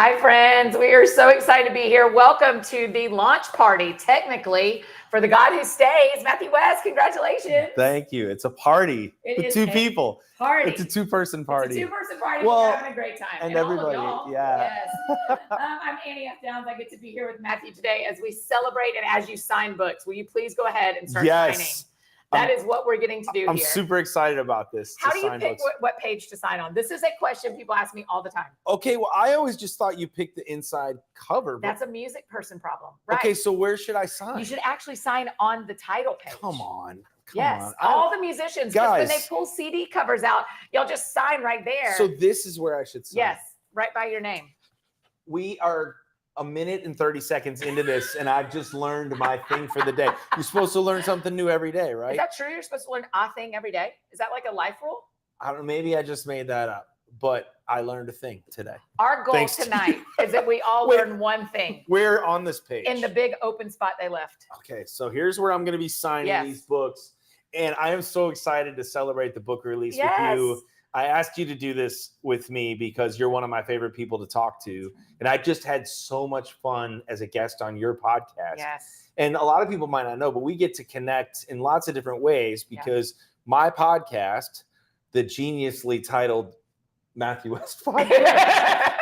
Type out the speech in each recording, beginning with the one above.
Hi, friends. We are so excited to be here. Welcome to the launch party, technically, for The God Who Stays. Matthew West, congratulations. Thank you. It's a party with two people. Party. It's a two-person party. It's a two-person party. Well, we're having a great time. And everybody, all of y'all. yeah. Yes. I'm Annie F. Downs. I get to be here with Matthew today as we celebrate and as you sign books. Will you please go ahead and start signing? That is what we're getting to do here. I'm super excited about this. How do you pick what page to sign on? This is a question people ask me all the time. Okay, well, I always just thought you picked the inside cover. That's a music person problem, right? Okay, so where should I sign? You should actually sign on the title page. Come on. Yes, all the musicians, guys, when they pull CD covers out, y'all just sign right there. So this is where I should sign. Yes, right by your name. We are a minute and 30 seconds into this, and I've just learned my thing for the day. You're supposed to learn something new every day, right? Is that true? You're supposed to learn a thing every day? Is that like a life rule? I don't know. Maybe I just made that up, but I learned a thing today. Our goal tonight is that we all learn one thing. We're on this page. In the big open spot they left. Okay, so here's where I'm going to be signing these books, and I am so excited to celebrate the book release with you. I asked you to do this with me because you're one of my favorite people to talk to. And I just had so much fun as a guest on your podcast. Yes. And a lot of people might not know, but we get to connect in lots of different ways because my podcast, the geniusly titled Matthew West podcast,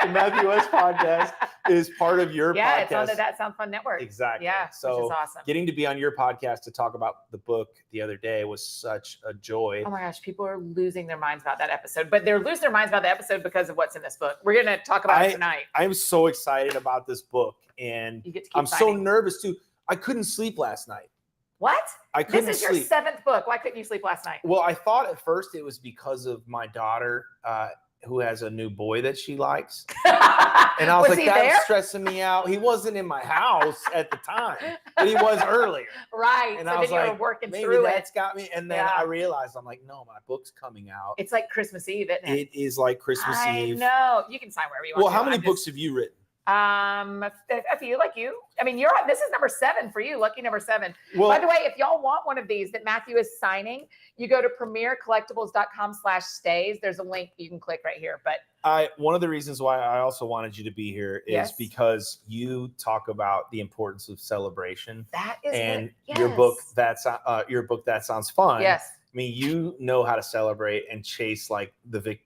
the Matthew West podcast is part of your podcast. Yeah, it's on the That Sounds Fun network. Exactly. Yeah, so which is awesome. Getting to be on your podcast to talk about the book the other day was such a joy. Oh my gosh, people are losing their minds about that episode, but they're losing their minds about the episode because of what's in this book. We're going to talk about it tonight. I'm so excited about this book, and I'm so nervous too. I couldn't sleep last night. What? I couldn't This is sleep. your seventh book. Why couldn't you sleep last night? Well, I thought at first it was because of my daughter, who has a new boy that she likes. And I was like, that's stressing me out. He wasn't in my house at the time, but he was earlier. Right. And so I was then you like, were working maybe through that's got me. And then I realized, I'm like, no, my book's coming out. It's like Christmas Eve, isn't it? It is like Christmas Eve. I know. You can sign wherever you want. Well, how many books have you written? A few, like you. I mean, this is number 7 for you. Lucky number 7. Well, by the way, if y'all want one of these that Matthew is signing, you go to premiercollectibles.com/stays. There's a link you can click right here. But one of the reasons why I also wanted you to be here is because you talk about the importance of celebration. That is your book. That Sounds Fun. Yes. I mean, you know how to celebrate and chase like the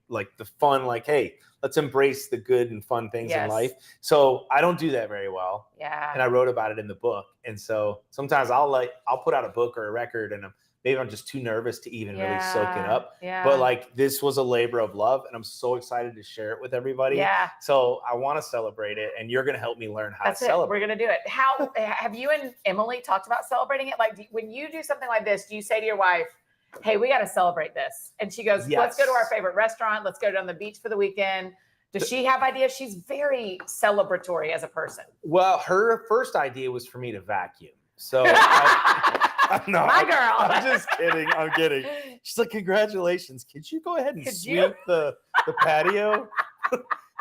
fun, like, hey, let's embrace the good and fun things in life. So I don't do that very well. Yeah. And I wrote about it in the book. And so sometimes I'll put out a book or a record and maybe I'm just too nervous to even really soak it up. Yeah. But like this was a labor of love and I'm so excited to share it with everybody. Yeah. So I want to celebrate it and you're going to help me learn how to celebrate. We're going to do it. How have you and Emily talked about celebrating it? Like when you do something like this, do you say to your wife, hey, we got to celebrate this? And she goes, let's go to our favorite restaurant. Let's go down the beach for the weekend. Does she have ideas? She's very celebratory as a person. Well, her first idea was for me to vacuum. So no, my girl. I'm just kidding. I'm kidding. She's like, congratulations. Could you go ahead and sweep the patio?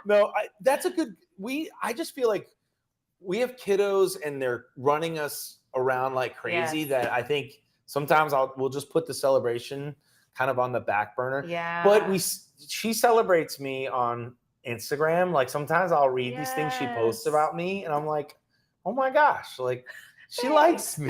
No, that's a good, I just feel like we have kiddos and they're running us around like crazy that I think sometimes we'll just put the celebration kind of on the back burner. Yeah. But she celebrates me on Instagram. Like sometimes I'll read these things she posts about me and I'm like, oh my gosh, like she likes me.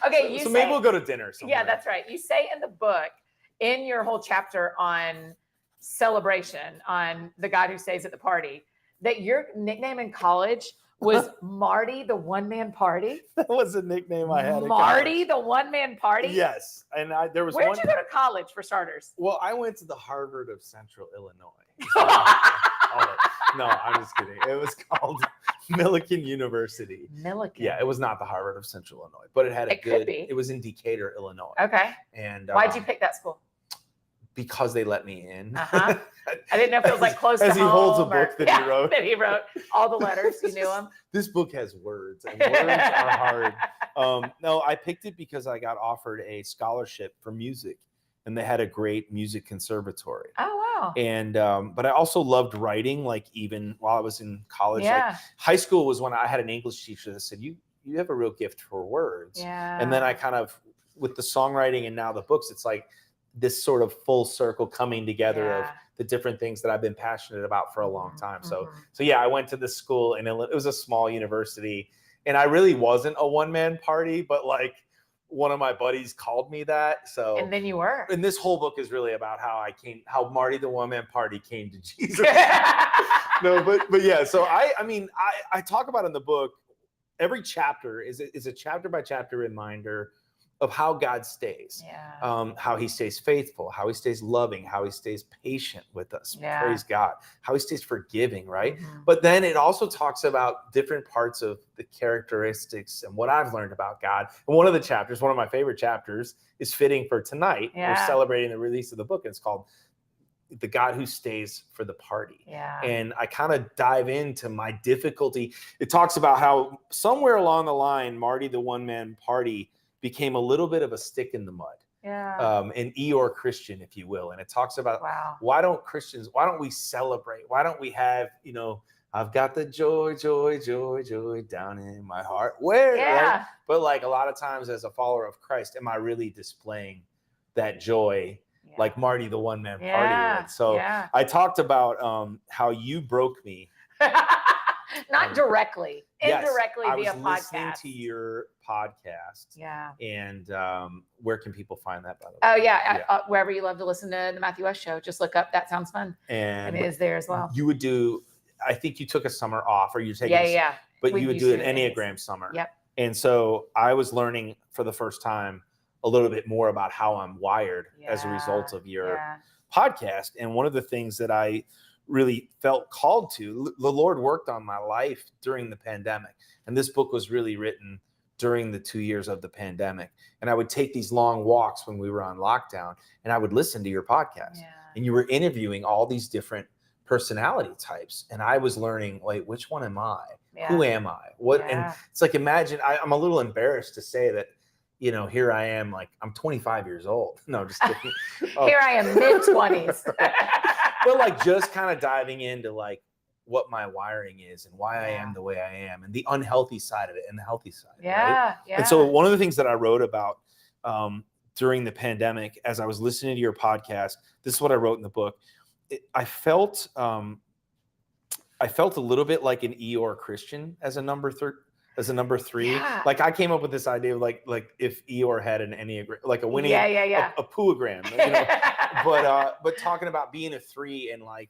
Okay. So maybe we'll go to dinner somewhere. Yeah, that's right. You say in the book, in your whole chapter on celebration, on the God Who Stays at the Party, that your nickname in college was Marty the One-Man Party. That was a nickname I had. Marty the One-Man Party? Yes. And there was Where'd you go to college for starters? Well, I went to the Harvard of Central Illinois. No, I'm just kidding. It was called Millikan University. Millikan. Yeah, it was not the Harvard of Central Illinois, but it had could be. It was in Decatur, Illinois. Okay. And why'd you pick that school? Because they let me in. I didn't know if it was like close to home. As he holds a book that he wrote. That he wrote all the letters. You knew them. This book has words, and words are hard. No, I picked it because I got offered a scholarship for music, and they had a great music conservatory. Oh wow! And but I also loved writing, like even while I was in college. Yeah. Like, high school was when I had an English teacher that said, "You have a real gift for words." Yeah. And then I kind of, with the songwriting and now the books, it's like, this sort of full circle coming together of Yeah. the different things that I've been passionate about for a long time. So Mhm. so yeah, I went to this school, and it was a small university, and I really wasn't a one-man party, but like one of my buddies called me that. So And then you were. and this whole book is really about how Marty the one-man party came to Jesus. No, but yeah, so I talk about in the book, every chapter is a chapter by chapter reminder of how God stays, Yeah. how he stays faithful, how he stays loving, how he stays patient with us. Yeah. Praise God. How he stays forgiving, right? Mhm. But then it also talks about different parts of the characteristics and what I've learned about God. And one of the chapters, one of my favorite chapters, is fitting for tonight. Yeah. We're celebrating the release of the book, and it's called The God Who Stays for the Party. Yeah. And I kind of dive into my difficulty. It talks about how somewhere along the line, Marty the one-man party became a little bit of a stick in the mud. Yeah. An Eeyore Christian, if you will. And it talks about Wow. why don't we celebrate? Why don't we have, I've got the joy, joy, joy, joy down in my heart. Where? Yeah. Right? But like a lot of times as a follower of Christ, am I really displaying that joy like Marty the one-man party would? So yeah. I talked about how you broke me. Not directly, Yes, indirectly I via was podcast. listening to your podcast. Yeah. And where can people find that, by the way? Oh, yeah. Wherever you love to listen to the Matthew West Show, just look up That Sounds Fun. And it is there as well. You would do, I think you took a summer off, or you're taking Yeah. But We you would used do an to, Enneagram summer. Yep. And so I was learning for the first time a little bit more about how I'm wired as a result of your podcast. And one of the things that I really felt called to, the Lord worked on my life during the pandemic. And this book was really written during the 2 years of the pandemic. And I would take these long walks when we were on lockdown, and I would listen to your podcast. Yeah. And you were interviewing all these different personality types. And I was learning, like, which one am I? Yeah. Who am I? What? Yeah. And it's like, imagine, I'm a little embarrassed to say that, here I am, like, I'm 25 years old. No, just kidding. Here I am, mid-20s. But like just kind of diving into like what my wiring is and why I am the way I am, and the unhealthy side of it and the healthy side. Yeah. Right? And so one of the things that I wrote about during the pandemic, as I was listening to your podcast, this is what I wrote in the book. I felt a little bit like an Eeyore Christian as a number three. Yeah. Like I came up with this idea of like if Eeyore had an Enneagram, like a Winnie, a pooagram, but talking about being a 3 and like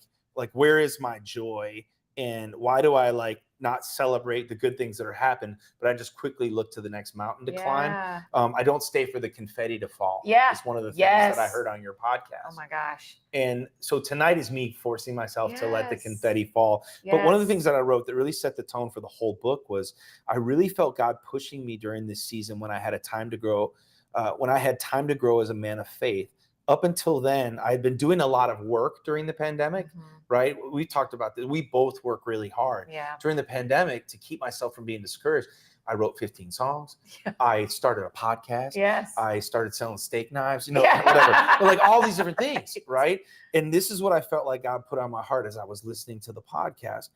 where is my joy, and why do I like not celebrate the good things that are happening, but I just quickly look to the next mountain to climb. I don't stay for the confetti to fall. It's one of the things that I heard on your podcast. Oh my gosh. And so tonight is me forcing myself to let the confetti fall. But one of the things that I wrote that really set the tone for the whole book was I really felt God pushing me during this season when I had time to grow as a man of faith. Up until then, I had been doing a lot of work during the pandemic, right? We talked about this. We both work really hard during the pandemic to keep myself from being discouraged. I wrote 15 songs. I started a podcast. I started selling steak knives, whatever. But like all these different things, right? And this is what I felt like God put on my heart as I was listening to the podcast.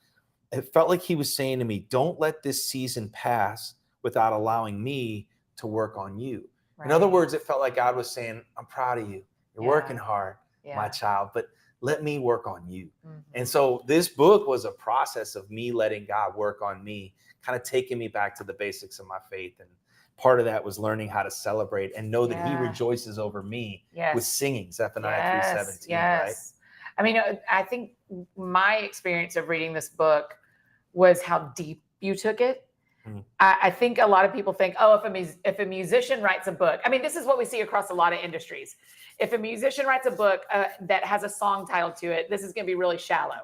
It felt like he was saying to me, don't let this season pass without allowing me to work on you. Right. In other words, it felt like God was saying, I'm proud of you. You're working hard, my child, but let me work on you. And so this book was a process of me letting God work on me, kind of taking me back to the basics of my faith. And part of that was learning how to celebrate and know that he rejoices over me with singing, Zephaniah 3:17, right? I mean, I think my experience of reading this book was how deep you took it. I think a lot of people think, oh, if a musician writes a book, I mean, this is what we see across a lot of industries. If a musician writes a book that has a song title to it, this is going to be really shallow.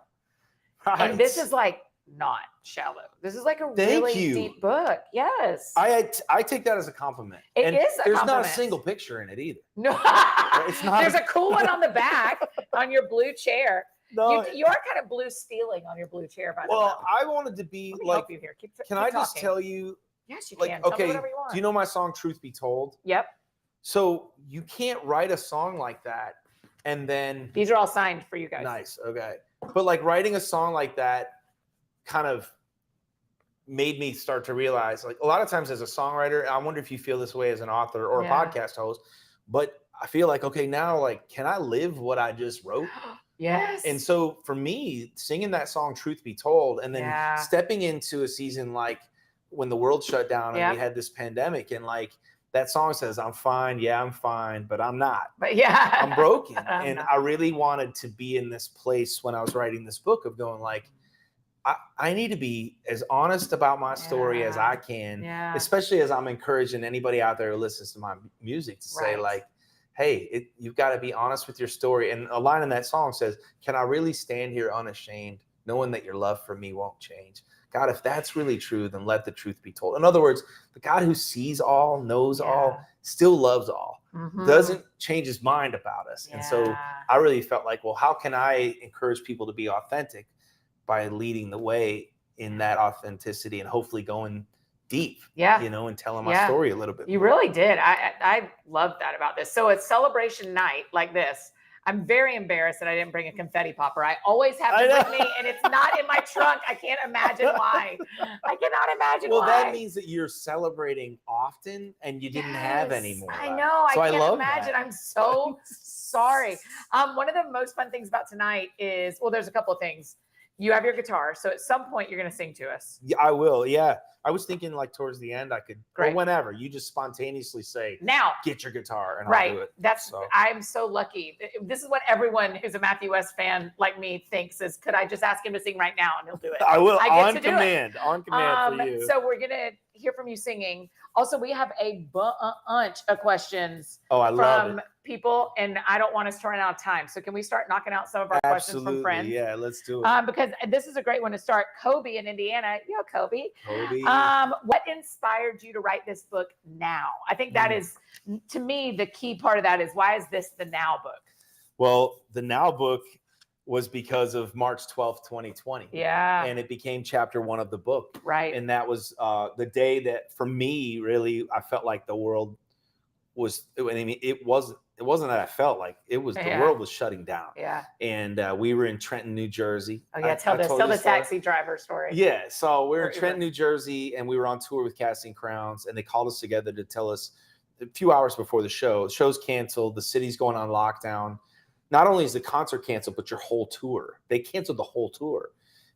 Right. And this is like not shallow. This is like a really deep book. Yes. I take that as a compliment. It is a compliment. There's not a single picture in it either. No. It's not. There's a cool one on the back on your blue chair. No, you are kind of blue stealing on your blue chair, by the way. Well, I wanted to be like, you here. Can I just tell you? Yes, you like, can. Okay, tell me whatever you want. Do you know my song Truth Be Told? Yep. So you can't write a song like that and then... These are all signed for you guys. Nice, okay. But like writing a song like that kind of made me start to realize, like a lot of times as a songwriter, I wonder if you feel this way as an author or a podcast host, but I feel like, okay, now like, can I live what I just wrote? Yes. And so for me, singing that song, Truth Be Told, and then stepping into a season like when the world shut down and we had this pandemic, and like that song says, I'm fine. Yeah, I'm fine, but I'm not. But I'm broken. And I really wanted to be in this place when I was writing this book of going like, I need to be as honest about my story as I can, especially as I'm encouraging anybody out there who listens to my music to say like, hey, you've got to be honest with your story. And a line in that song says, can I really stand here unashamed, knowing that your love for me won't change? God, if that's really true, then let the truth be told. In other words, the God who sees all, knows all, still loves all, doesn't change his mind about us. And so I really felt like, well, how can I encourage people to be authentic by leading the way in that authenticity and hopefully going deep, you know, and telling my story a little bit You more. really did. I love that about this. So it's celebration night like this. I'm very embarrassed that I didn't bring a confetti popper. I always have them with me, and it's not in my trunk. I can't imagine why. I cannot imagine why. Well, that means that you're celebrating often and you didn't have any more. I know. So I can't love imagine. that. I'm so sorry. One of the most fun things about tonight is, well, there's a couple of things. You have your guitar, so at some point you're going to sing to us. Yeah, I will. Yeah, I was thinking like towards the end I could, or whenever you just spontaneously say, "Now, get your guitar," and I'll do it. I'm so lucky. This is what everyone who's a Matthew West fan like me thinks is, could I just ask him to sing right now and he'll do it? I will. I get on command. On command for you. So we're gonna hear from you singing. Also, we have a bunch of questions from people, and I don't want us to run out of time. So can we start knocking out some of our questions from friends? Yeah, let's do it. Because this is a great one to start. Kobe in Indiana. Yo, Kobe. What inspired you to write this book now? I think that is, to me, the key part of that is, why is this the Now book? Well, the Now book was because of March 12th, 2020. Yeah. And it became chapter 1 of the book. Right. And that was the day that, for me, really, I felt like the world was, I mean, it wasn't that I felt like it was, the world was shutting down. Yeah. And we were in Trenton, New Jersey. Oh yeah, tell the taxi driver story. Yeah. So we were in Trenton, New Jersey, and we were on tour with Casting Crowns, and they called us together to tell us a few hours before the show's canceled, the city's going on lockdown. Not only is the concert canceled, but your whole tour. They canceled the whole tour.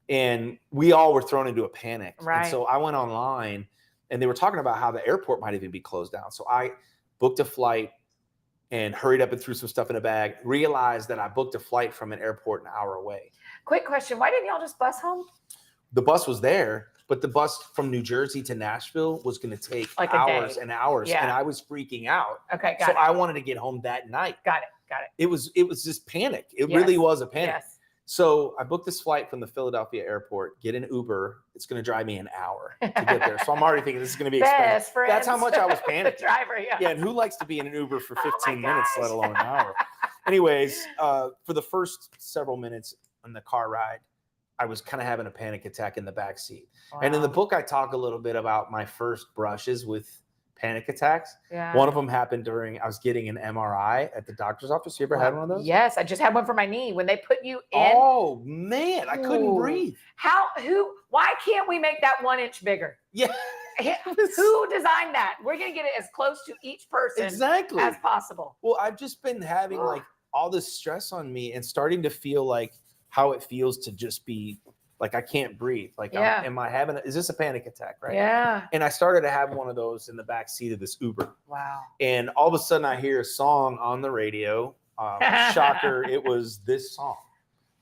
And we all were thrown into a panic. Right. And so I went online, and they were talking about how the airport might even be closed down. So I booked a flight and hurried up and threw some stuff in a bag, realized that I booked a flight from an airport an hour away. Quick question. Why didn't y'all just bus home? The bus was there, but the bus from New Jersey to Nashville was going to take like hours and hours. Yeah. And I was freaking out. Okay, got so it. I wanted to get home that night. Got it. It was just panic. It really was a panic. Yes. So I booked this flight from the Philadelphia airport, get an Uber. It's going to drive me an hour to get there. So I'm already thinking this is going to be expensive. That's how much I was panicking. The driver, yeah. And who likes to be in an Uber for 15 minutes, let alone an hour? Anyways, for the first several minutes on the car ride, I was kind of having a panic attack in the back seat. Wow. And in the book, I talk a little bit about my first brushes with panic attacks. Yeah. One of them happened during, I was getting an MRI at the doctor's office. You ever had one of those? Yes, I just had one for my knee. When they put you in. Oh man, I couldn't breathe. Why can't we make that 1 inch bigger? Yeah. Who designed that? We're going to get it as close to each person as possible. Well, I've just been having like all this stress on me and starting to feel like how it feels to just be like, I can't breathe. Like, is this a panic attack? Right. Yeah. And I started to have one of those in the back seat of this Uber. Wow. And all of a sudden I hear a song on the radio. Shocker. It was this song,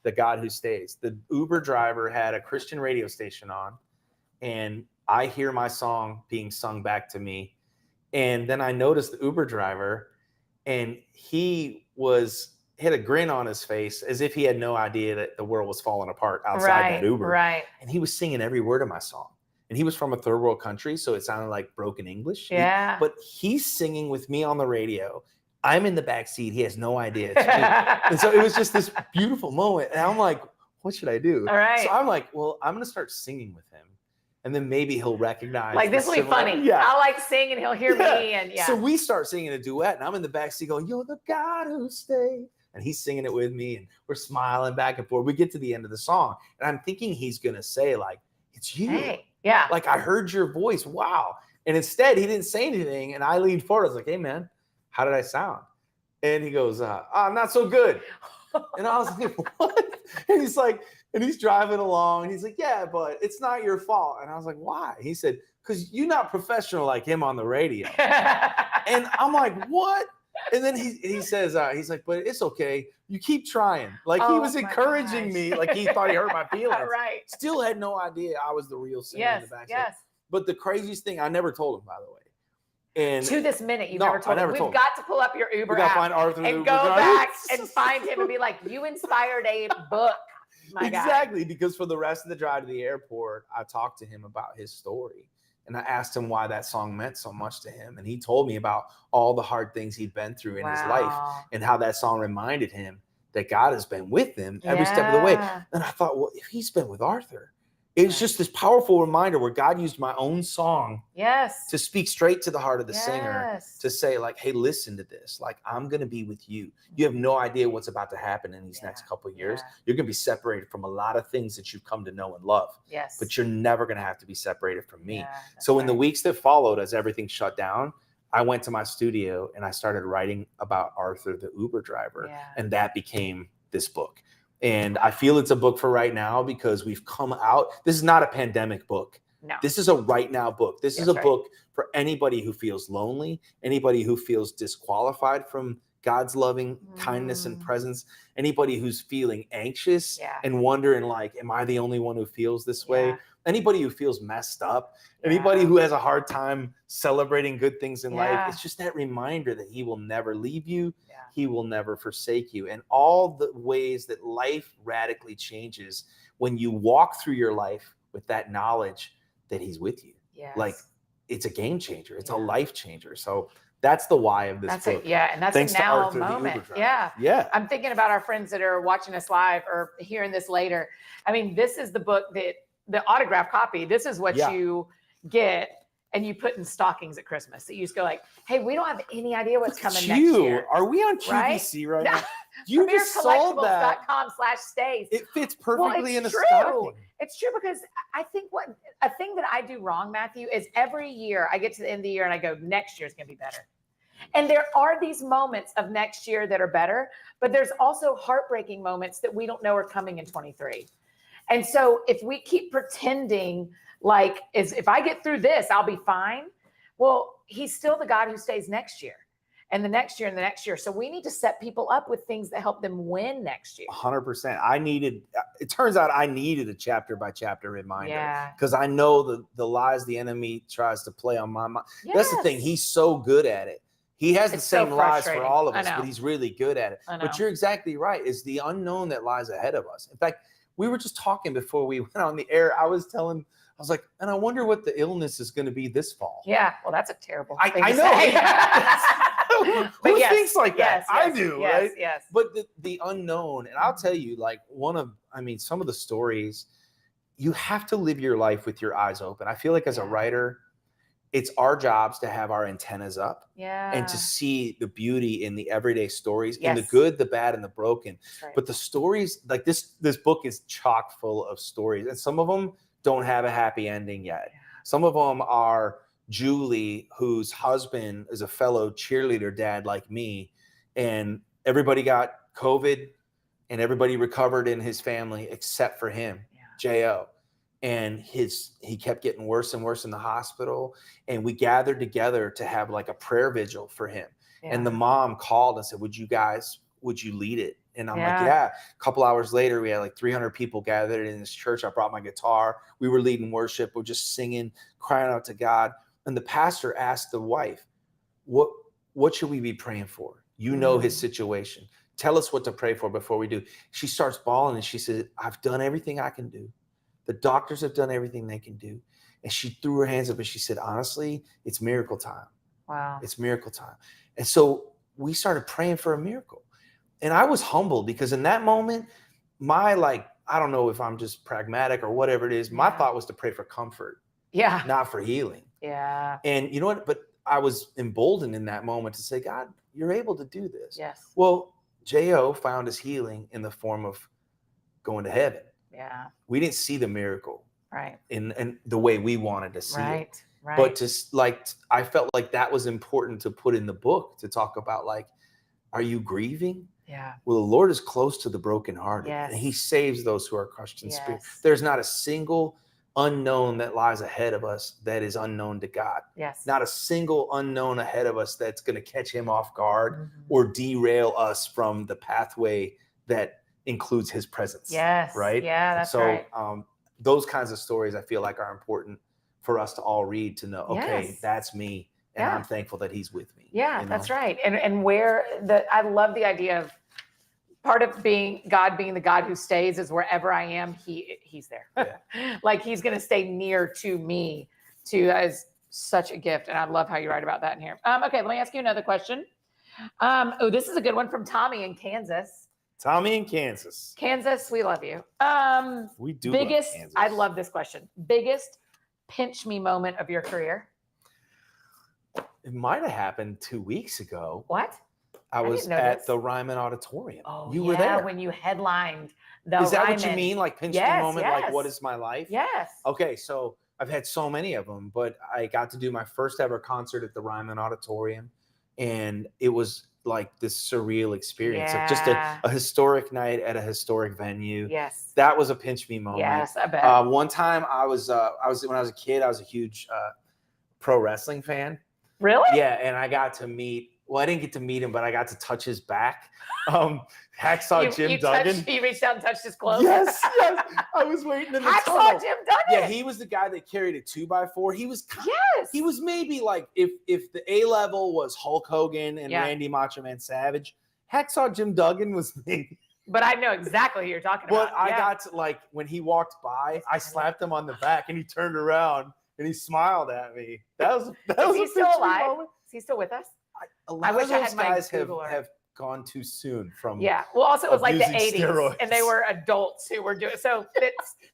The God Who Stays. The Uber driver had a Christian radio station on, and I hear my song being sung back to me. And then I noticed the Uber driver, and he had a grin on his face as if he had no idea that the world was falling apart outside that Uber. Right. And he was singing every word of my song. And he was from a third world country, so it sounded like broken English. Yeah. But he's singing with me on the radio. I'm in the back seat. He has no idea it's me. And so it was just this beautiful moment. And I'm like, what should I do? All right. So I'm like, well, I'm going to start singing with him. And then maybe he'll recognize. Like, this will be funny. Yeah. I'll like sing and he'll hear me. And So we start singing a duet, and I'm in the back seat going, you're the God who stays. And he's singing it with me, and we're smiling back and forth. We get to the end of the song, and I'm thinking he's going to say, like, it's you. Hey, yeah. Like, I heard your voice. Wow. And instead, he didn't say anything. And I leaned forward. I was like, hey, man, how did I sound? And he goes, not so good. And I was like, what? And he's like, and he's driving along and he's like, yeah, but it's not your fault. And I was like, why? He said, because you're not professional like him on the radio. And I'm like, what? And then he says, he's like, but it's okay. You keep trying. Like he was encouraging me, like he thought he hurt my feelings. Right. Still had no idea I was the real singer in the back. Yes. But the craziest thing, I never told him, by the way. And to this minute, you've never told him. We've got to pull up your Uber app find Arthur and go back and find him and be like, you inspired a book, my guy. Exactly, because for the rest of the drive to the airport, I talked to him about his story. And I asked him why that song meant so much to him. And he told me about all the hard things he'd been through in his life and how that song reminded him that God has been with him every step of the way. And I thought, well, if he's been with Arthur, it's just this powerful reminder where God used my own song to speak straight to the heart of the singer, to say like, hey, listen to this. Like, I'm going to be with you. You have no idea what's about to happen in these next couple of years. You're going to be separated from a lot of things that you've come to know and love. But you're never going to have to be separated from me. So in the weeks that followed, as everything shut down, I went to my studio and I started writing about Arthur, the Uber driver. And that became this book. And I feel it's a book for right now because we've come out. This is not a pandemic book. No. This is a right now book. This is a book for anybody who feels lonely, anybody who feels disqualified from God's loving kindness and presence, anybody who's feeling anxious and wondering like, am I the only one who feels this way? Anybody who feels messed up, anybody who has a hard time celebrating good things in life. It's just that reminder that he will never leave you. He will never forsake you. And all the ways that life radically changes when you walk through your life with that knowledge that he's with you. Like it's a game changer. It's a life changer. So that's the why of this book. And that's Thanks a now Arthur, moment. Yeah. I'm thinking about our friends that are watching us live or hearing this later. I mean, this is the book that the autograph copy. This is what you get. And you put in stockings at Christmas. So you just go like, hey, we don't have any idea what's coming next year. Are we on QVC right now? You just sold that. PremierCollectibles.com/stays. It fits perfectly in a true. stocking. It's true because I think a thing that I do wrong, Matthew, is every year I get to the end of the year and I go, next year's going to be better. And there are these moments of next year that are better, but there's also heartbreaking moments that we don't know are coming in 23. And so if we keep pretending like if I get through this, I'll be fine. Well, he's still the God who stays next year and the next year and the next year. So we need to set people up with things that help them win next year. 100%. It turns out I needed a chapter by chapter reminder because I know the lies the enemy tries to play on my mind. That's the thing. He's so good at it. He has the same lies for all of us, but he's really good at it. But you're exactly right. It's the unknown that lies ahead of us. In fact, we were just talking before we went on the air. I was like, and I wonder what the illness is going to be this fall. Yeah, well, that's a terrible thing I to know. say. Who thinks like that? I do, right? Yes. But the unknown, and I'll tell you, like some of the stories, you have to live your life with your eyes open. I feel like as a writer, it's our jobs to have our antennas up and to see the beauty in the everyday stories, in the good, the bad, and the broken. Right. But the stories, like this book is chock full of stories, and some of them don't have a happy ending yet. Some of them are Julie, whose husband is a fellow cheerleader dad like me, and everybody got COVID and everybody recovered in his family except for him, J.O. And he kept getting worse and worse in the hospital. And we gathered together to have like a prayer vigil for him. And the mom called and said, would you lead it? And I'm like, yeah. A couple hours later, we had like 300 people gathered in this church. I brought my guitar. We were leading worship. We're just singing, crying out to God. And the pastor asked the wife, what should we be praying for? You know his situation. Tell us what to pray for before we do. She starts bawling and she said, I've done everything I can do. The doctors have done everything they can do. And she threw her hands up and she said, honestly, it's miracle time. Wow. It's miracle time. And so we started praying for a miracle. And I was humbled because in that moment, I don't know if I'm just pragmatic or whatever it is. My thought was to pray for comfort. Yeah. Not for healing. Yeah. And you know what? But I was emboldened in that moment to say, God, you're able to do this. Yes. Well, J.O. found his healing in the form of going to heaven. Yeah. We didn't see the miracle. Right. In the way we wanted to see it. Right. But I felt like that was important to put in the book to talk about like, Are you grieving? Yeah. Well, the Lord is close to the brokenhearted, Yes. and he saves those who are crushed in spirit. Yes. There's not a single unknown that lies ahead of us that is unknown to God. Yes. Not a single unknown ahead of us that's going to catch him off guard Mm-hmm. or derail us from the pathway that includes his presence. Yes. Right? Yeah, that's so, right. Those kinds of stories I feel like are important for us to all read, to know, okay, Yes. that's me, and Yeah. I'm thankful that he's with me. Yeah, that's right. And where I love the idea of part of being the God who stays is wherever I am, he's there. Yeah. Like he's going to stay near to me as such a gift. And I love how you write about that in here. Okay, let me ask you another question. This is a good one from Tommy in Kansas. Tommy in Kansas. Kansas, we love you. We do. Biggest, love Kansas. I love this question. Biggest pinch me moment of your career? It might have happened 2 weeks ago. What? I was at the Ryman Auditorium. Oh, you were there when you headlined the Is that Ryman. what you mean? Like pinch me moment? Yes. Like what is my life? Yes. Okay, so I've had so many of them, but I got to do my first ever concert at the Ryman Auditorium, and it was like this surreal experience. Yeah. Like just a historic night at a historic venue. Yes. That was a pinch me moment. Yes, I bet. One time when I was a kid, I was a huge pro wrestling fan. Really? Yeah, and I got to meet. Well, I didn't get to meet him, but I got to touch his back. Hacksaw Jim Duggan. He reached out and touched his clothes. Yes. I was waiting in the Hacksaw tunnel. Jim Duggan. Yeah, he was the guy that carried a 2x4. He was. Yes. He was maybe like if the A level was Hulk Hogan and Randy Macho Man Savage, Hacksaw Jim Duggan was maybe. But I know exactly who you're talking about. But I got to, like, when he walked by, I slapped him on the back, and he turned around and he smiled at me. Is he still alive? Moment. Is he still with us? A lot of those guys have gone too soon from. Yeah. Well, also it was like the 80s, steroids. And they were adults who were doing so.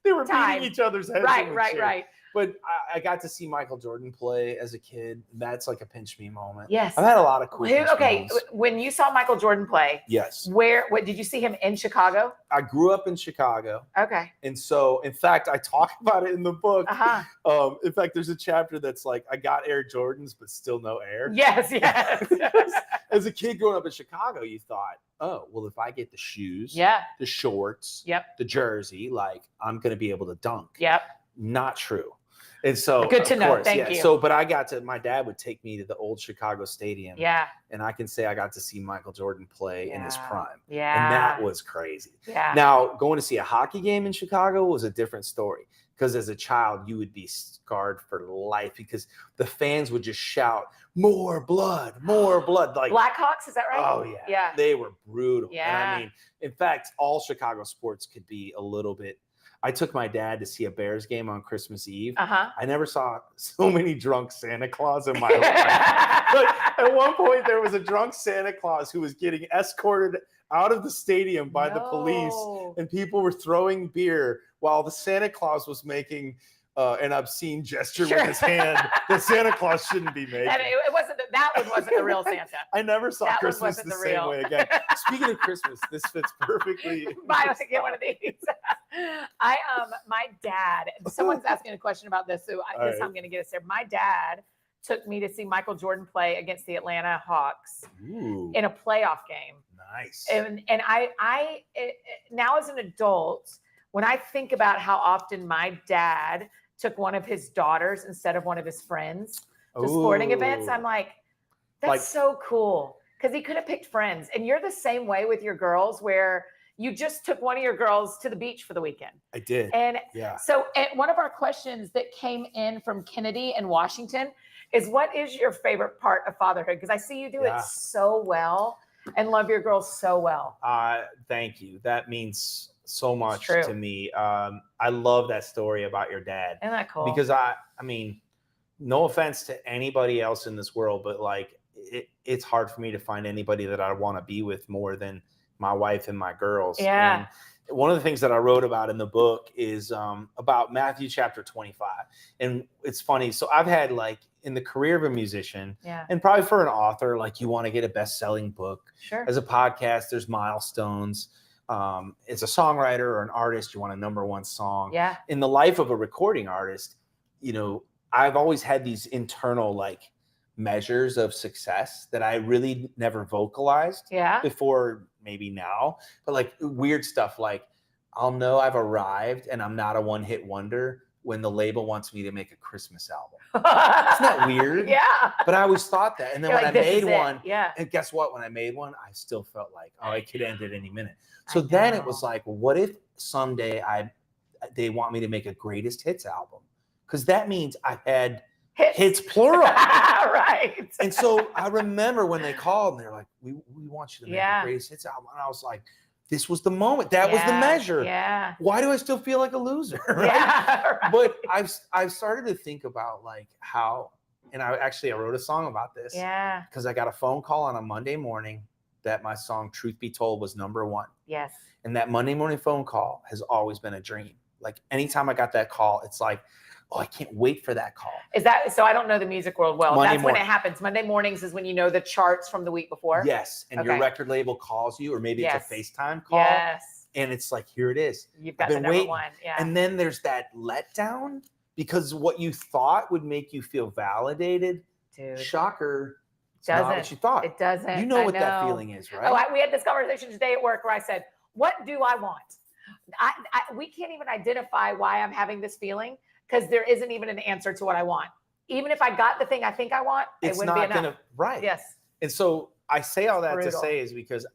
They were beating each other's heads. Right. But I got to see Michael Jordan play as a kid. That's like a pinch me moment. Yes. I've had a lot of cool moments. When you saw Michael Jordan play, yes. What did you see him in Chicago? I grew up in Chicago. Okay. And so, in fact, I talk about it in the book. Uh-huh. In fact, there's a chapter that's like, I got Air Jordans, but still no air. Yes. As a kid growing up in Chicago, you thought, oh, well, if I get the shoes, the shorts, the jersey, like I'm going to be able to dunk. Yep. Not true. And so, good to know. Thank you. So, but my dad would take me to the old Chicago Stadium. Yeah. And I can say I got to see Michael Jordan play in his prime. Yeah. And that was crazy. Yeah. Now, going to see a hockey game in Chicago was a different story, because as a child, you would be scarred for life because the fans would just shout, more blood, more blood. Like Blackhawks, is that right? Oh, yeah. Yeah. They were brutal. Yeah. And I mean, in fact, all Chicago sports could be a little bit. I took my dad to see a Bears game on Christmas Eve. Uh-huh. I never saw so many drunk Santa Claus in my life. But at one point, there was a drunk Santa Claus who was getting escorted out of the stadium by the police, and people were throwing beer while the Santa Claus was making an obscene gesture with his hand that Santa Claus shouldn't be making. And that one wasn't the real Santa. I never saw Christmas the same way again. Speaking of Christmas, this fits perfectly. Get one of these. My dad, someone's asking a question about this, so I'm going to get us there. My dad took me to see Michael Jordan play against the Atlanta Hawks in a playoff game. Nice. And I now as an adult, when I think about how often my dad took one of his daughters instead of one of his friends to sporting events, I'm like, that's so cool. Because he could have picked friends. And you're the same way with your girls, where you just took one of your girls to the beach for the weekend. I did. And so one of our questions that came in from Kennedy in Washington is, what is your favorite part of fatherhood? Because I see you do it so well and love your girls so well. Thank you. That means so much to me. I love that story about your dad. Isn't that cool? Because I mean, no offense to anybody else in this world, but like it's hard for me to find anybody that I want to be with more than my wife and my girls. Yeah. And one of the things that I wrote about in the book is about Matthew chapter 25. And it's funny. So I've had, like, in the career of a musician, and probably for an author, like, you want to get a best-selling book. Sure. As a podcast, there's milestones. As a songwriter or an artist, you want a number one song. Yeah. In the life of a recording artist, you know, I've always had these internal, like, measures of success that I really never vocalized before, maybe now, but like weird stuff like I'll know I've arrived and I'm not a one-hit wonder when the label wants me to make a Christmas album. Isn't that weird? Yeah. But I always thought that. And then You're when like, I "This made is it." one, Yeah. and guess what? When I made one, I still felt like, oh, it could end at any minute. So then it was like, well, what if someday they want me to make a greatest hits album? Because that means I've had hits plural. Right. And so I remember when they called and they're like, we want you to make a greatest hits album. And I was like, this was the moment. That was the measure. Yeah. Why do I still feel like a loser? Right? Yeah, right. But I've started to think about like how, and I wrote a song about this. Yeah. Because I got a phone call on a Monday morning that my song Truth Be Told was #1. Yes. And that Monday morning phone call has always been a dream. Like anytime I got that call, it's like, oh, I can't wait for that call. Is that so? I don't know the music world well. Monday That's when it happens. Monday mornings is when you know the charts from the week before. Yes. And your record label calls you, or maybe it's a FaceTime call. Yes. And it's like, here it is. You've got the #1. Yeah. And then there's that letdown because what you thought would make you feel validated, dude, shocker, doesn't. Not what you thought. It doesn't. You know what that feeling is, right? Oh, we had this conversation today at work where I said, what do I want? We can't even identify why I'm having this feeling because there isn't even an answer to what I want. Even if I got the thing I think I want, it wouldn't be enough. Right. Yes. And so I say all that to say is because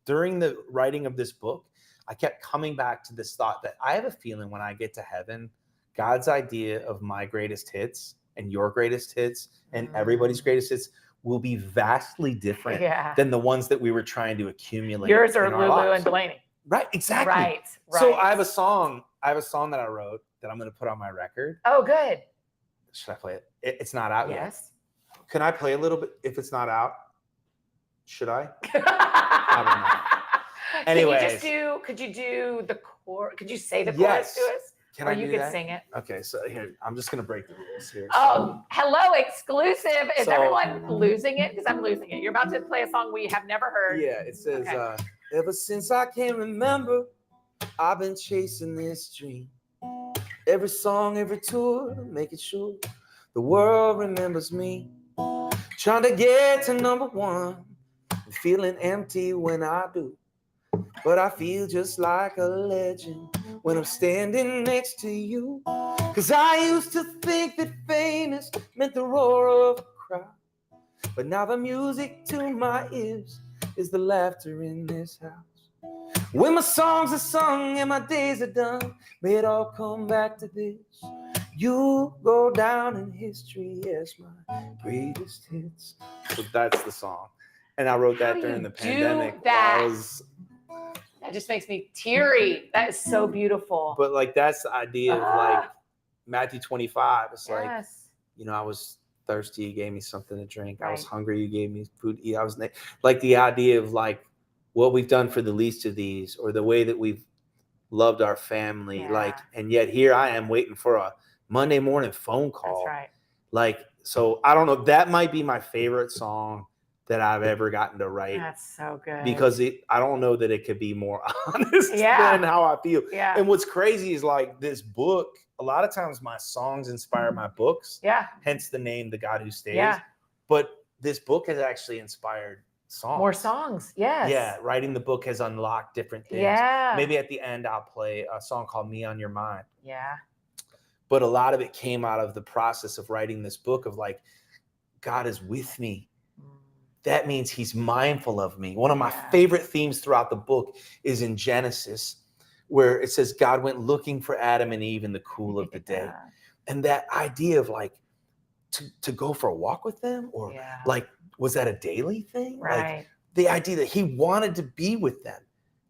during the writing of this book, I kept coming back to this thought that I have a feeling when I get to heaven, God's idea of my greatest hits and your greatest hits and everybody's greatest hits will be vastly different than the ones that we were trying to accumulate. Yours are Lulu and Delaney. Right, exactly. Right. So I have a song that I wrote that I'm going to put on my record. Oh, good. Should I play it? It's not out yet. Yes. Can I play a little bit if it's not out? Should I? I don't know. Anyways. Could you do the chorus? Could you say the chorus to us? Can I do that? Or you could sing it. Okay, so here, I'm just going to break the rules here. Oh, hello, exclusive. Is everyone losing it? Because I'm losing it. You're about to play a song we have never heard. Yeah, it says, ever since I can remember, I've been chasing this dream. Every song, every tour, making sure the world remembers me. Trying to get to #1, feeling empty when I do. But I feel just like a legend when I'm standing next to you. 'Cause I used to think that famous meant the roar of a crowd. But now the music to my ears is the laughter in this house. When my songs are sung and my days are done, may it all come back to this. You go down in history as my greatest hits. So that's the song. And I wrote that during the pandemic. That just makes me teary. That is so beautiful. But like, that's the idea of like Matthew 25. It's like, I was thirsty, you gave me something to drink. I was hungry, you gave me food to eat. I was like the idea of like what we've done for the least of these, or the way that we've loved our family. Like, and yet here I am waiting for a Monday morning phone call. That's right. Like, so I don't know. That might be my favorite song that I've ever gotten to write. That's so good. Because I don't know that it could be more honest than how I feel. Yeah. And what's crazy is like this book, a lot of times my songs inspire my books. Yeah. Hence the name, The God Who Stays. Yeah. But this book has actually inspired songs. More songs. Yes. Yeah. Writing the book has unlocked different things. Yeah. Maybe at the end I'll play a song called Me on Your Mind. Yeah. But a lot of it came out of the process of writing this book of like, God is with me. That means he's mindful of me. One of my favorite themes throughout the book is in Genesis, where it says God went looking for Adam and Eve in the cool of the day. And that idea of like, to go for a walk with them, or like, was that a daily thing? Right. Like the idea that he wanted to be with them,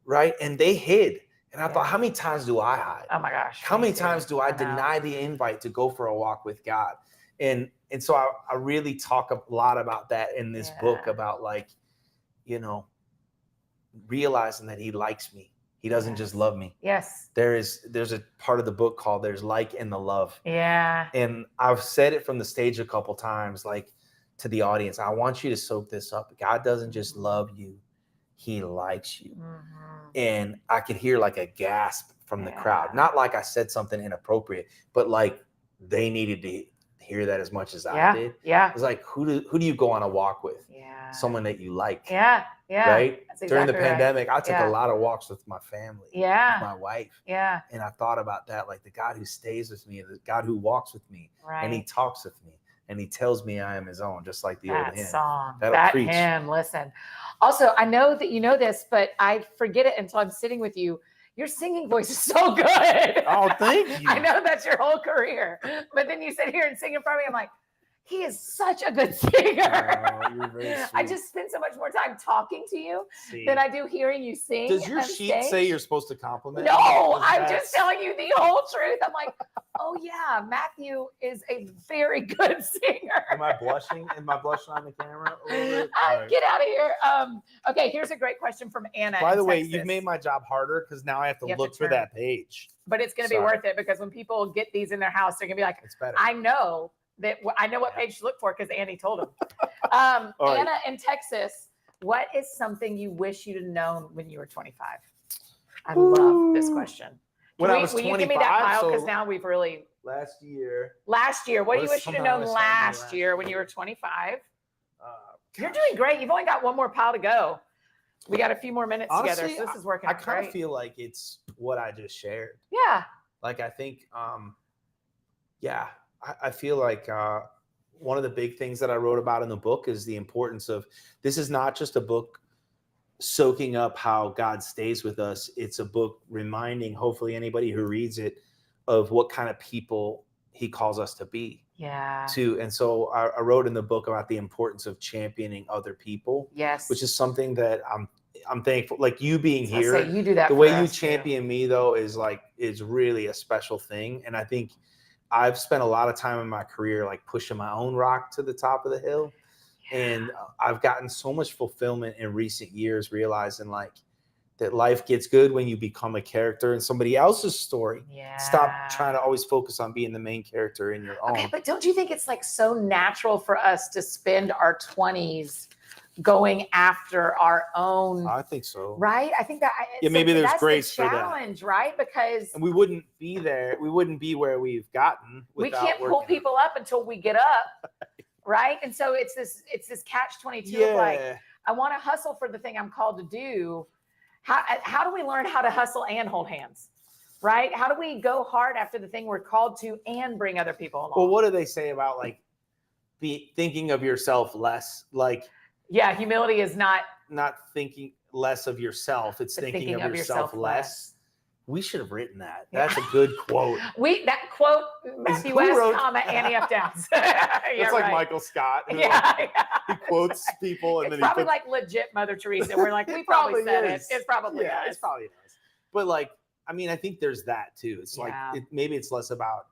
right? And they hid. And I thought, how many times do I hide? Oh my gosh. How many times do I deny the invite to go for a walk with God? And so I really talk a lot about that in this book, about like, realizing that he likes me. He doesn't just love me. Yes. There's a part of the book called There's Like in the Love. Yeah. And I've said it from the stage a couple times, like to the audience, I want you to soak this up. God doesn't just love you. He likes you. Mm-hmm. And I could hear like a gasp from the crowd. Not like I said something inappropriate, but like they needed to hear that as much as I did. Yeah. It's like, who do you go on a walk with? Yeah. Someone that you like. Yeah. Yeah. Right? That's During the exactly pandemic, right. I took a lot of walks with my family, with my wife. Yeah. And I thought about that, like the God who stays with me, the God who walks with me, and he talks with me, and he tells me I am his own, just like the old hymn. Song. That'll that preach. hymn, listen. Also, I know that you know this, but I forget it until I'm sitting with you. Your singing voice is so good. Oh, thank you. I know that's your whole career. But then you sit here and sing in front of me. I'm like, he is such a good singer. Oh, you're very sweet. I just spend so much more time talking to you than I do hearing you sing. Does your sheet say you're supposed to compliment? No, I'm just telling you the whole truth. I'm like, oh yeah, Matthew is a very good singer. Am I blushing? Am I blushing on the camera? Get out of here. Okay, here's a great question from Anna. By the way, you've made my job harder because now I have to look for that page. But it's going to be worth it because when people get these in their house, they're going to be like, it's better. I know what page to look for because Annie told them. Anna in Texas, what is something you wish you'd have known when you were 25? I love this question. When I was 25, will you give me that file? Because now we've really last year. What do you wish you'd have known last year when you were 25? You're doing great. You've only got one more pile to go. We got a few more minutes together, so this is working. I kind of feel like it's what I just shared. Yeah. Like I think, I feel like one of the big things that I wrote about in the book is the importance of, this is not just a book soaking up how God stays with us. It's a book reminding, hopefully, anybody who reads it of what kind of people he calls us to be. Yeah. And so I wrote in the book about the importance of championing other people. Yes. Which is something that I'm thankful. Like you being here, you do that. The way you champion me though is really a special thing. And I think I've spent a lot of time in my career like pushing my own rock to the top of the hill. Yeah. And I've gotten so much fulfillment in recent years, realizing like that life gets good when you become a character in somebody else's story. Yeah. Stop trying to always focus on being the main character in your own. Okay, but don't you think it's like so natural for us to spend our 20s going after our own? I think so. Right? I think that maybe there's grace for that. Challenge, right? Because we wouldn't be there. We wouldn't be where we've gotten. We can't pull people up until we get up. Right? And so it's this catch-22 of like, I want to hustle for the thing I'm called to do. How do we learn how to hustle and hold hands? Right? How do we go hard after the thing we're called to and bring other people along? Well, what do they say about like thinking of yourself less? Like, yeah, humility is not thinking less of yourself. It's thinking of yourself less. We should have written that. That's a good quote. That quote, Matthew West, Annie F. Downs. It's like Michael Scott. Who he quotes people and it's then probably like legit Mother Teresa. We're like, we probably said it. It's probably does. It's probably does. But like, I mean, I think there's that too. It's like maybe it's less about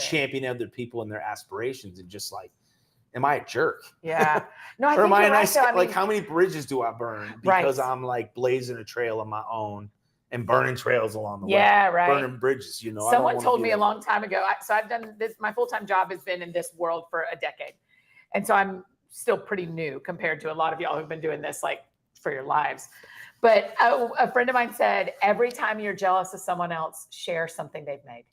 championing other people and their aspirations and just like, am I a jerk? Yeah. No, I or think am I right, though. like how many bridges do I burn because I'm like blazing a trail on my own and burning trails along the way? Yeah, right. Burning bridges, you know. Someone told me a long time ago. So I've done this. My full-time job has been in this world for a decade, and so I'm still pretty new compared to a lot of y'all who've been doing this like for your lives. But a friend of mine said, every time you're jealous of someone else, share something they've made.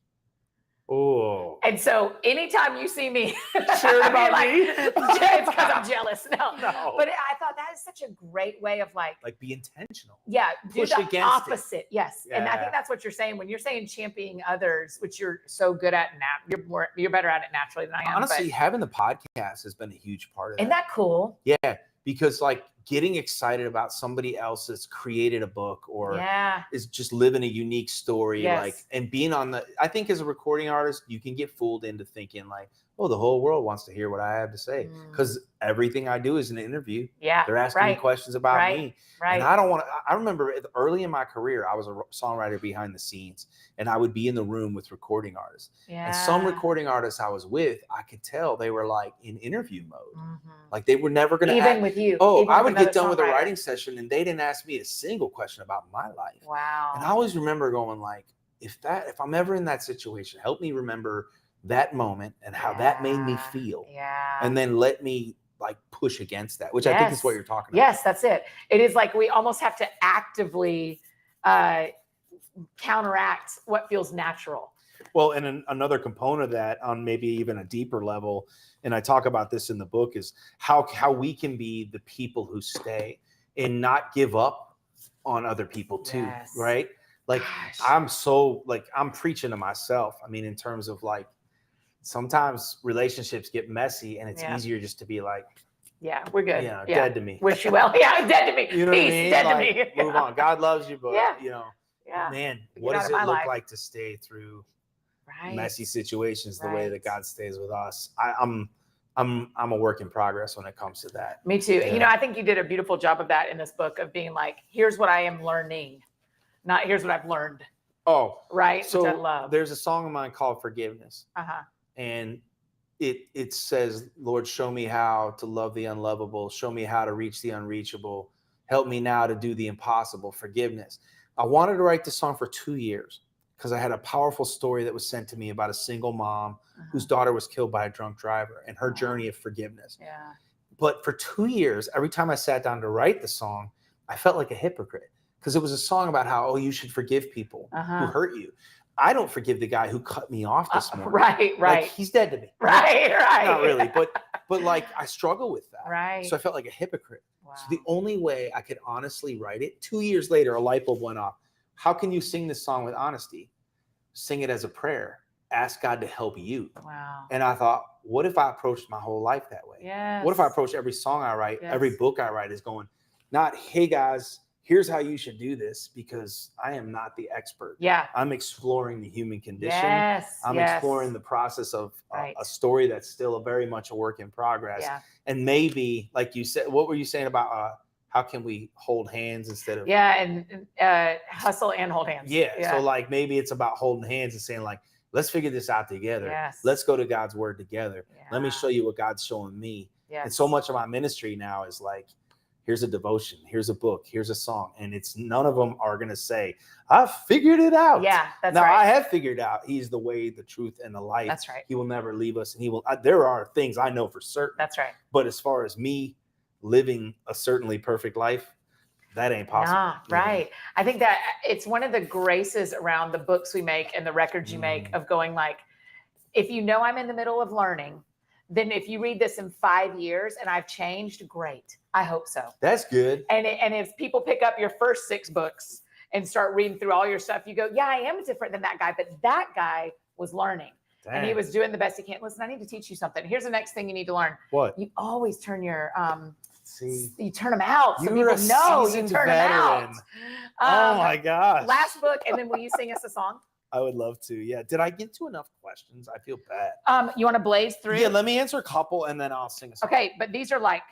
Oh. And so anytime you see me sharing about me, it's because I'm jealous. No. But I thought that is such a great way of like be intentional. Yeah. Push do the against opposite. It. Yes. Yeah. And I think that's what you're saying when you're saying championing others, which you're so good at now. You're better at it naturally than I am. Honestly, having the podcast has been a huge part of that. Isn't that cool? Yeah. Because like getting excited about somebody else that's created a book or is just living a unique story, like, and being on I think as a recording artist, you can get fooled into thinking like, oh, the whole world wants to hear what I have to say. Because everything I do is an interview. Yeah. They're asking me questions about me. Right. And I don't want to, I remember early in my career, I was a songwriter behind the scenes and I would be in the room with recording artists. Yeah. And some recording artists I was with, I could tell they were like in interview mode. Mm-hmm. Like they were never going to even with you. Oh, I would get done with a writing session and they didn't ask me a single question about my life. Wow. And I always remember going like, if I'm ever in that situation, help me remember that moment and how that made me feel. Yeah. And then let me like push against that, which I think is what you're talking about. Yes, that's it. It is like we almost have to actively counteract what feels natural. Well, and another component of that on maybe even a deeper level, and I talk about this in the book, is how we can be the people who stay and not give up on other people too, Yes. right? Like I'm preaching to myself. I mean, in terms of like, sometimes relationships get messy and it's easier just to be like, yeah, we're good. Dead to me. Wish you well. Yeah, dead to me. You know Peace, what I mean? dead Like, to me. move on. God loves you, but Yeah. man, Get what out does of it my look life. like to stay through Right. messy situations the way Right. that God stays with us? I'm a work in progress when it comes to that. Me too. Yeah. I think you did a beautiful job of that in this book, of being like, here's what I am learning, not here's what I've learned. Oh, right. So which I love. There's a song of mine called Forgiveness. Uh-huh. And it says, Lord, show me how to love the unlovable. Show me how to reach the unreachable. Help me now to do the impossible. Forgiveness. I wanted to write this song for 2 years because I had a powerful story that was sent to me about a single mom whose daughter was killed by a drunk driver and her journey of forgiveness. Yeah. But for 2 years, every time I sat down to write the song, I felt like a hypocrite because it was a song about how, you should forgive people who hurt you. I don't forgive the guy who cut me off this morning. Right. Like, he's dead to me. Right. Not really, but like I struggle with that. Right. So I felt like a hypocrite. Wow. So the only way I could honestly write it, 2 years later, a light bulb went off. How can you sing this song with honesty? Sing it as a prayer. Ask God to help you. Wow. And I thought, what if I approached my whole life that way? Yes. What if I approached every song I write, every book I write is going, not, hey guys, here's how you should do this, because I am not the expert. Yeah. I'm exploring the human condition. Yes. I'm exploring the process of a story that's still very much a work in progress. Yeah. And maybe, like you said, what were you saying about how can we hold hands instead of and hustle and hold hands. Yeah. So like maybe it's about holding hands and saying like, let's figure this out together. Yes. Let's go to God's word together. Yeah. Let me show you what God's showing me. Yes. And so much of my ministry now is like, here's a devotion, here's a book, here's a song. And it's none of them are going to say, I figured it out. Yeah, that's now, right. I have figured out he's the way, the truth, and the life. That's right. He will never leave us. And he will, there are things I know for certain. That's right. But as far as me living a certainly perfect life, that ain't possible. Nah, right. I think that it's one of the graces around the books we make and the records you make of going like, if you know I'm in the middle of learning, then if you read this in 5 years and I've changed, great. I hope so. That's good. And if people pick up your first 6 books and start reading through all your stuff, you go, yeah, I am different than that guy, but that guy was learning. Dang. And he was doing the best he can. Listen, I need to teach you something. Here's the next thing you need to learn. What? You always turn your you turn them out. So people know you turn veteran. them out. Oh my gosh. Last book, and then will you sing us a song? I would love to. Yeah. Did I get to enough questions? I feel bad. You want to blaze through? Yeah, let me answer a couple and then I'll sing a song. Okay, but these are like,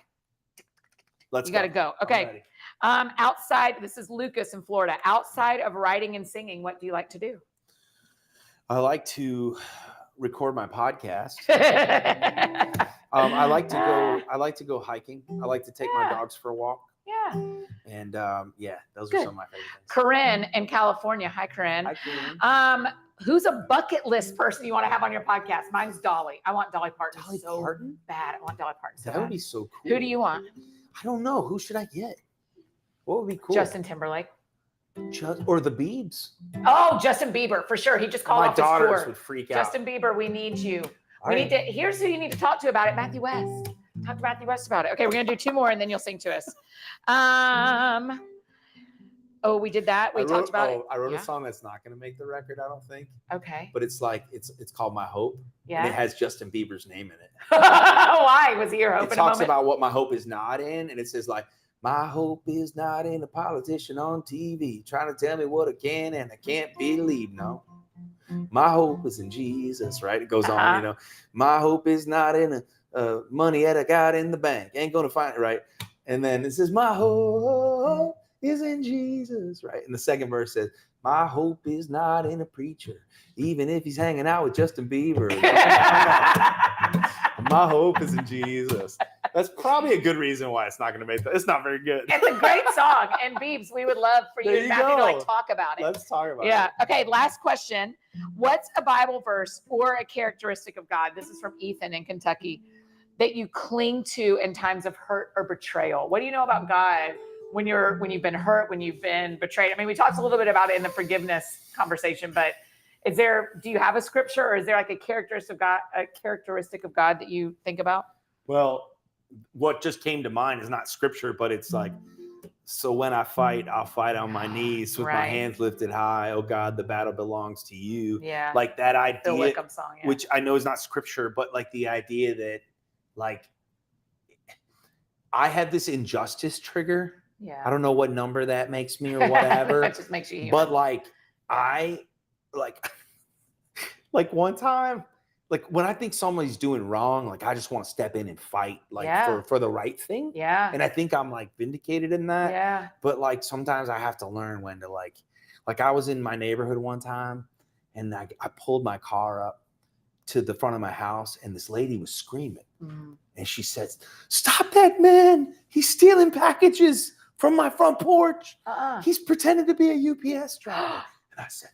you got to go. Okay. Outside, this is Lucas in Florida. Outside of writing and singing, what do you like to do? I like to record my podcast. I like to go hiking. I like to take my dogs for a walk. Yeah. And those are some of my favorite things. Corinne in California. Hi, Corinne. Hi, Corinne. Who's a bucket list person you want to have on your podcast? Mine's Dolly. I want Dolly Parton bad. I want Dolly Parton so That would bad. be so cool. Who do you want? I don't know. Who should I get? What would be cool? Justin Timberlake. Or the Biebs. Oh, Justin Bieber, for sure. He just called off his tour. My daughters would freak out. Justin Bieber, we need you. Here's who you need to talk to about it, Matthew West. Talk to Matthew West about it. Okay, we're going to do 2 more and then you'll sing to us. We did that. We talked about it. I wrote a song that's not going to make the record, I don't think. Okay. But it's like, it's called My Hope. Yeah. And it has Justin Bieber's name in it. Why? Was he your hope? It talks about what my hope is not in. And it says like, my hope is not in a politician on TV trying to tell me what I can and I can't believe. No. My hope is in Jesus, right? It goes on, My hope is not in money that I got in the bank. Ain't going to find it, right? And then it says, my hope is in Jesus, right? And the second verse says, my hope is not in a preacher, even if he's hanging out with Justin Bieber. My hope is in Jesus. That's probably a good reason why it's not going to make that. It's not very good. It's a great song. And Biebs, we would love for you and Matthew to like talk about it. Let's talk about it. Yeah. Okay. Last question. What's a Bible verse or a characteristic of God? This is from Ethan in Kentucky, that you cling to in times of hurt or betrayal. What do you know about God when you've been hurt, when you've been betrayed? I mean, we talked a little bit about it in the forgiveness conversation, but Do you have a scripture, or is there like a characteristic of God that you think about? Well, what just came to mind is not scripture, but it's like, so when I fight, I'll fight on my knees with my hands lifted high. Oh God, the battle belongs to you. Yeah. Like that idea, Wickham song, which I know is not scripture, but like the idea that like I had this injustice trigger. Yeah. I don't know what number that makes me or whatever. That just makes you human. But like I like one time, like when I think somebody's doing wrong, like I just want to step in and fight like for the right thing. Yeah. And I think I'm like vindicated in that. Yeah. But like sometimes I have to learn when to like I was in my neighborhood one time and I pulled my car up to the front of my house and this lady was screaming. Mm-hmm. And she says, "Stop that man. He's stealing packages from my front porch. He's pretending to be a UPS driver." And I said,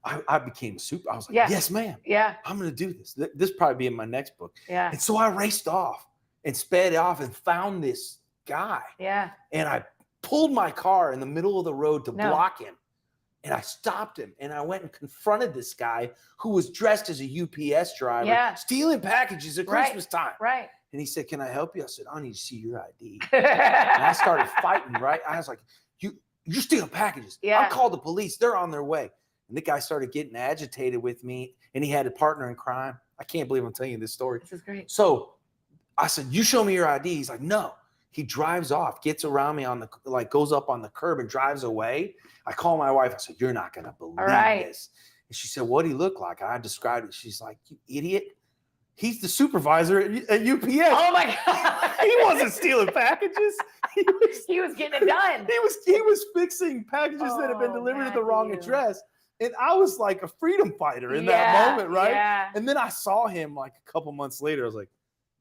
I became super. I was like, yes, ma'am. Yeah. I'm going to do this. This probably be in my next book. Yeah. And so I raced off and sped off and found this guy. Yeah. And I pulled my car in the middle of the road to block him. And I stopped him and I went and confronted this guy who was dressed as a UPS driver, stealing packages at Christmas time. Right. And he said, "Can I help you?" I said, "I need to see your ID." And I started fighting, right? I was like, you're stealing packages. Yeah. I'll call the police. They're on their way. And the guy started getting agitated with me and he had a partner in crime. I can't believe I'm telling you this story. This is great. So I said, "You show me your ID." He's like, "No." He drives off, gets around me goes up on the curb and drives away. I call my wife. I said, "You're not going to believe this." And she said, "What do he look like?" I described it. She's like, "You idiot. He's the supervisor at UPS." Oh my God. He wasn't stealing packages. He was getting it done. He was fixing packages that had been delivered at the wrong address. And I was like a freedom fighter in that moment, right? Yeah. And then I saw him like a couple months later. I was like,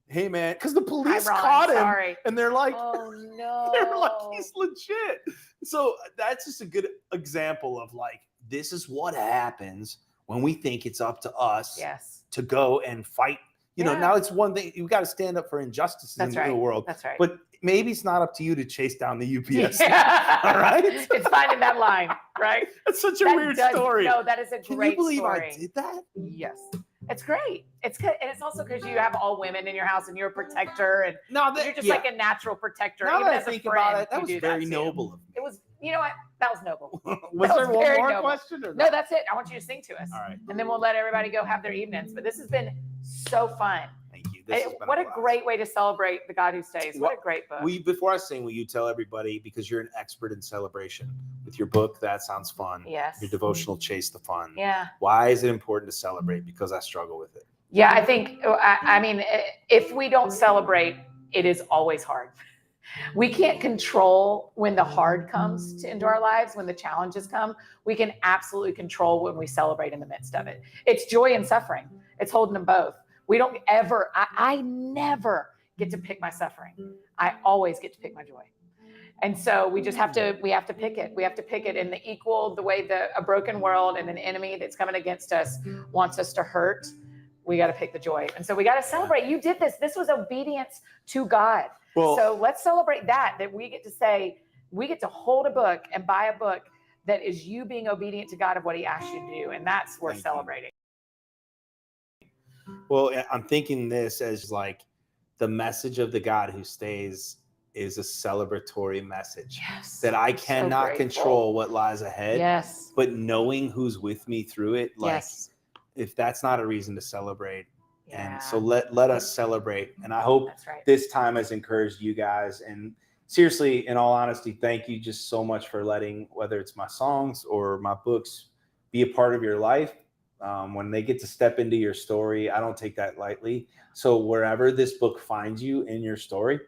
"Hey man," because the police caught him and they're like, "Oh no." They're like, "He's legit." So that's just a good example of like, this is what happens when we think it's up to us to go and fight. You know, now it's one thing, you got to stand up for injustices in the world. That's right. But maybe it's not up to you to chase down the UPS. Yeah. All right. It's finding that line, right? That's such a weird story. No, that is a great story. Can you believe I did that? Yes. It's great. It's good. And it's also because you have all women in your house and you're a protector and you're just like a natural protector. Now even that as I think a friend, about it, that was very noble of me. It was, you know what? That was noble. Was there one more question? Or no, that's it. I want you to sing to us. All right. And then we'll let everybody go have their evenings. But this has been so fun. Thank you. What a great way to celebrate the God Who Stays. What a great book. Before I sing, will you tell everybody, because you're an expert in celebration, with your book, That Sounds Fun. Yes. Your devotional, Chase the Fun. Yeah. Why is it important to celebrate? Because I struggle with it. Yeah, I think, I mean, if we don't celebrate, it is always hard. We can't control when the hard comes into our lives, when the challenges come. We can absolutely control when we celebrate in the midst of it. It's joy and suffering. It's holding them both. We don't ever, I never get to pick my suffering. I always get to pick my joy. And so we just have to pick it. We have to pick it in the way a broken world and an enemy that's coming against us wants us to hurt. We got to pick the joy. And so we got to celebrate. You did this. This was obedience to God. Well, so let's celebrate that we get to say, we get to hold a book and buy a book that is you being obedient to God of what he asked you to do. And that's worth celebrating. Well, I'm thinking this as like the message of the God who stays is a celebratory message. Yes. That I cannot control what lies ahead. Yes. But knowing who's with me through it, like if that's not a reason to celebrate. Yeah. And so let us celebrate. And I hope this time has encouraged you guys. And seriously, in all honesty, thank you just so much for letting, whether it's my songs or my books, be a part of your life. When they get to step into your story, I don't take that lightly. So wherever this book finds you in your story,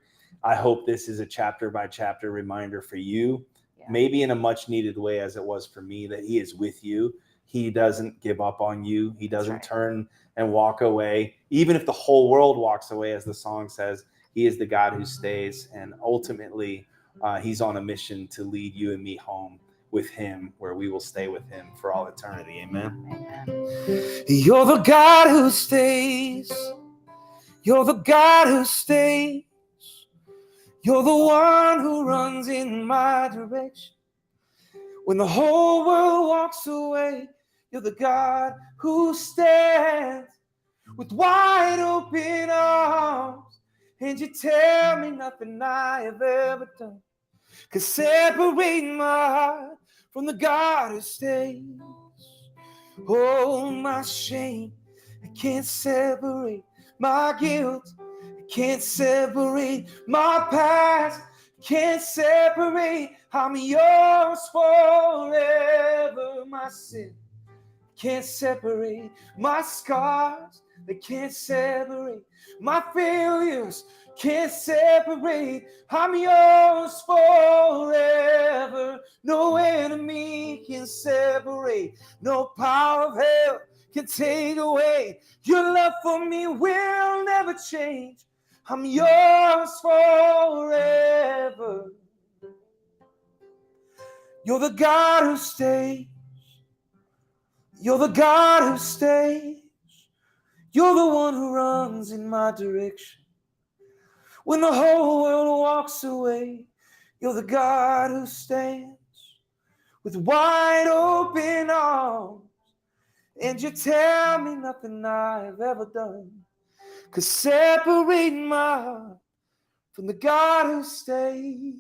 I hope this is a chapter by chapter reminder for you, maybe in a much needed way as it was for me, that he is with you. He doesn't give up on you. He doesn't turn and walk away. Even if the whole world walks away, as the song says, he is the God who stays. And ultimately, he's on a mission to lead you and me home with him, where we will stay with him for all eternity. Amen. Amen. You're the God who stays. You're the God who stays. You're the one who runs in my direction. When the whole world walks away, You're the God who stands with wide open arms, and you tell me nothing I have ever done could separate my heart from the God who stays. Oh, my shame, I can't separate my guilt, I can't separate my past, can't separate. I'm yours forever. My sin can't separate my scars, they can't separate my failures, can't separate. I'm yours forever. No enemy can separate, no power of hell can take away. Your love for me will never change. I'm yours forever. You're the God who stays. You're the God who stays. You're the one who runs in my direction when the whole world walks away. You're the God who stands with wide open arms, and you tell me nothing I've ever done could separate my heart from the God who stays.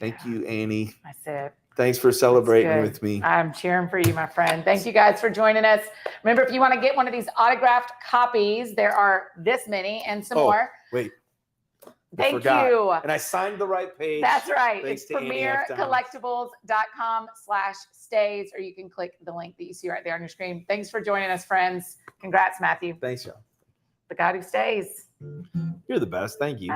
Thank you, Annie. That's it. Thanks for celebrating with me. I'm cheering for you, my friend. Thank you guys for joining us. Remember, if you want to get one of these autographed copies, there are this many and some more. Wait. Thank you. And I signed the right page. That's right. Thanks It's premiercollectibles.com/stays, or you can click the link that you see right there on your screen. Thanks for joining us, friends. Congrats, Matthew. Thanks, y'all. The God who stays. You're the best. Thank you.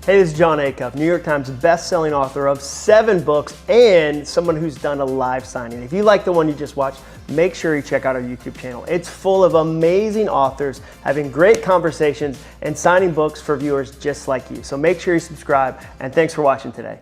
Hey, this is John Acuff, New York Times best-selling author of 7 books and someone who's done a live signing. If you like the one you just watched, make sure you check out our YouTube channel. It's full of amazing authors having great conversations and signing books for viewers just like you. So make sure you subscribe, and thanks for watching today.